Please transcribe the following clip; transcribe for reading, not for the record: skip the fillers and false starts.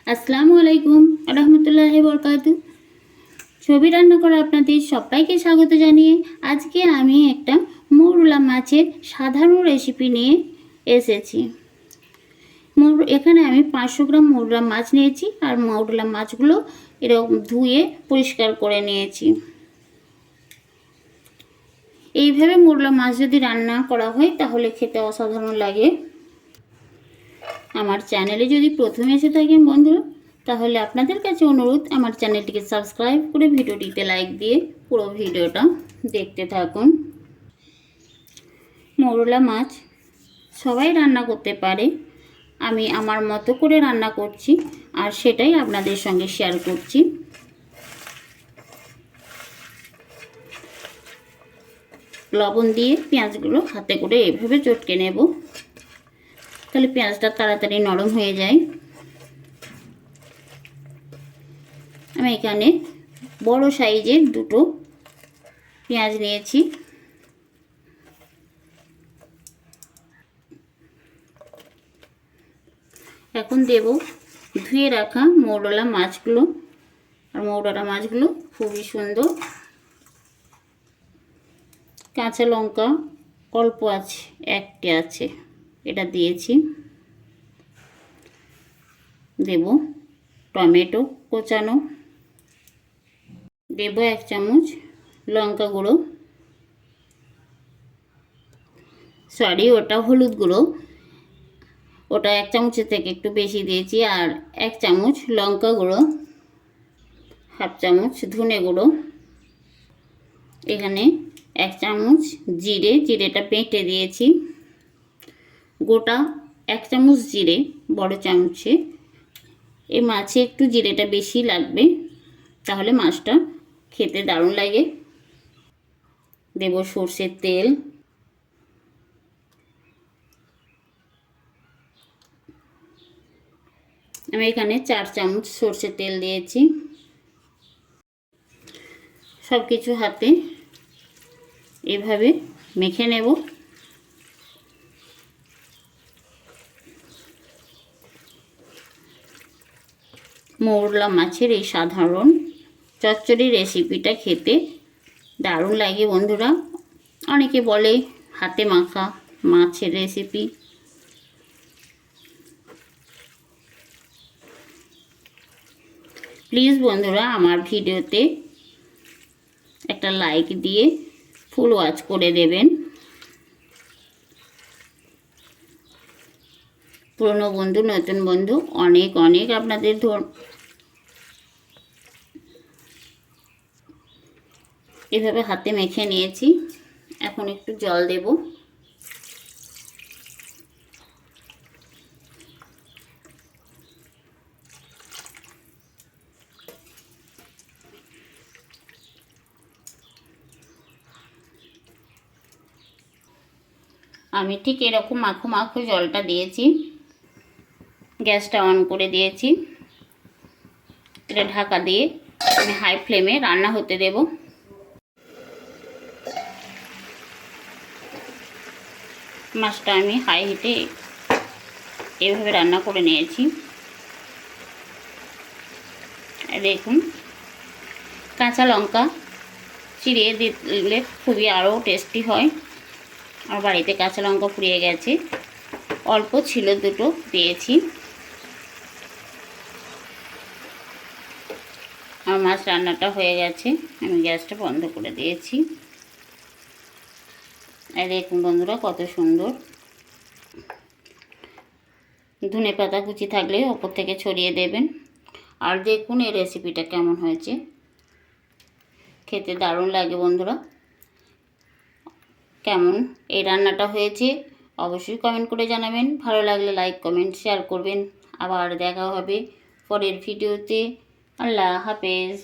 আসসালামু আলাইকুম রহমতুল্লাহি বরকাতু। ছবি রান্না করা আপনাদের সবাইকে স্বাগত জানিয়ে আজকে আমি একটা মৌরলা মাছের সাধারণ রেসিপি নিয়ে এসেছি। এখানে আমি 500 গ্রাম মৌরলা মাছ নিয়েছি আর মৌরলা মাছগুলো এরকম ধুয়ে পরিষ্কার করে নিয়েছি। এইভাবে মৌরলা মাছ যদি রান্না করা হয় তাহলে খেতে অসাধারণ লাগে। আমার চ্যানেলে যদি প্রথমে এসে থাকেন বন্ধুরা, তাহলে আপনাদের কাছে অনুরোধ আমার চ্যানেলটিকে সাবস্ক্রাইব করে ভিডিওটিতে লাইক দিয়ে পুরো ভিডিওটা দেখতে থাকুন। মৌরলা মাছ সবাই রান্না করতে পারে, আমি আমার মতো করে রান্না করছি আর সেটাই আপনাদের সঙ্গে শেয়ার করছি। লবণ দিয়ে পেঁয়াজগুলো হাতে করে এভাবে চটকে নেব, তাহলে পেঁয়াজটা তাড়াতাড়ি নরম হয়ে যায়। আমি এখানে বড় সাইজের দুটো পেঁয়াজ নিয়েছি। এখন দেব ধুয়ে রাখা মৌরলা মাছগুলো। আর মৌরলা মাছগুলো খুবই সুন্দর। কাঁচা লঙ্কা অল্প আছে, একটি আছে, এটা দিয়েছি। দেব টমেটো কোচানো, দেব 1 চামচ লঙ্কা গুঁড়ো, ওটা হলুদ গুঁড়ো, ওটা 1 চামচের থেকে একটু বেশি দিয়েছি। আর 1 চামচ লঙ্কা গুঁড়ো, হাফ চামচ ধনে গুঁড়ো, এখানে 1 চামচ জিরেটা বেটে দিয়েছি। গোটা 1 চামচ জিরে বড় চামচে। এই মাছে একটু জিরেটা বেশি লাগবে, তাহলে মাছটা খেতে দারুণ লাগে। দেব সরষের তেল, আমি এখানে 4 চামচ সরষের তেল দিয়েছি। সব কিছু হাতে এভাবে মেখে নেব। মৌরলা মাছের এই সাধারণ চচ্চড়ি রেসিপিটা খেতে দারুণ লাগে বন্ধুরা। অনেকে বলে হাতে মাখা মাছের রেসিপি। প্লিজ বন্ধুরা আমার ভিডিওতে একটা লাইক দিয়ে ফুল ওয়াচ করে দেবেন। পুরনো বন্ধু নতুন বন্ধু অনেক অনেক আপনাদের এভাবে হাতে মেখে নিয়েছি। এখন একটু জল দেব। আমি ঠিক এরকম মাখো মাখো জলটা দিয়েছি। গ্যাসটা অন করে দিয়েছি। এটা ঢাকা দিয়ে আমি হাই ফ্লেমে রান্না হতে দেব। মাছটা আমি হাই হিটে এভাবে রান্না করে নিয়েছি। দেখুন, কাঁচা লঙ্কা চিড়িয়ে দিলে খুবই আরও টেস্টি হয়। আর বাড়িতে কাঁচা লঙ্কা ফুরিয়ে গেছে, অল্প ছিল দুটো দিয়েছি। আমার মাছ রান্নাটা হয়ে গেছে, আমি গ্যাসটা বন্ধ করে দিয়েছি। আর দেখুন বন্ধুরা কত সুন্দর। ধনে পাতা কুচি থাকলে ওপর থেকে ছড়িয়ে দেবেন। আর দেখুন এই রেসিপিটা কেমন হয়েছে, খেতে দারুণ লাগে বন্ধুরা। কেমন এই রান্নাটা হয়েছে অবশ্যই কমেন্ট করে জানাবেন। ভালো লাগলে লাইক কমেন্ট শেয়ার করবেন। আবার দেখা হবে পরের ভিডিওতে। আল্লাহ হাফেজ।